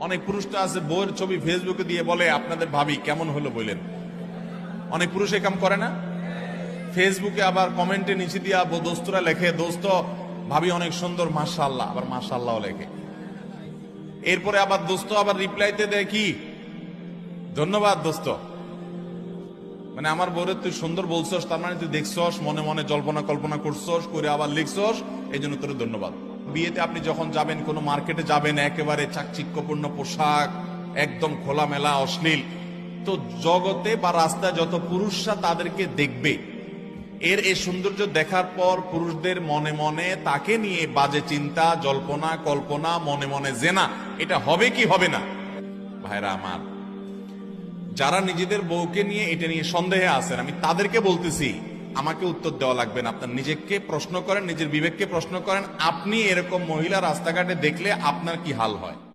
অনেক পুরুষ তো আছে বউয়ের ছবি ফেসবুকে দিয়ে বলে আপনাদের ভাবি কেমন হলো বললেন। অনেক পুরুষ এ কাম করে না? ফেসবুকে আবার কমেন্টে নিচে দিয়া দোস্তরা লেখে, দোস্ত ভাবি অনেক সুন্দর মাশাআল্লাহ, আবার মাশাআল্লাহ লেখে। এরপরে আবার দোস্ত আবার রিপ্লাইতে দেয় কি, ধন্যবাদ দোস্ত। মানে আমার বউরে তুই সুন্দর বলছস, তার মানে তুই দেখছস, মনে মনে জল্পনা কল্পনা করছস, করে আবার লিখছস, এই জন্য তোর ধন্যবাদ। বিয়েতে আপনি যখন যাবেন, কোন মার্কেটে যাবেন, একেবারে চাকচিক্যপূর্ণ পোশাক, একদম খোলামেলা অশ্লীল, তো জগতে বা রাস্তায় যত পুরুষরা তাদেরকে দেখবে, এই সৌন্দর্য দেখার পর পুরুষদের মনে মনে তাকে নিয়ে বাজে চিন্তা, জল্পনা কল্পনা, মনে মনে জেনা, এটা হবে কি হবে না? ভাইরা আমার, যারা নিজেদের বউকে নিয়ে এটা নিয়ে সন্দেহে আছেন, আমি তাদেরকে বলতেছি, আমাকে উত্তর দেওয়া লাগবে না। আপনার নিজেকে প্রশ্ন করেন, নিজের বিবেককে প্রশ্ন করেন, আপনি এরকম মহিলা রাস্তাঘাটে দেখলে আপনার কি হাল হয়।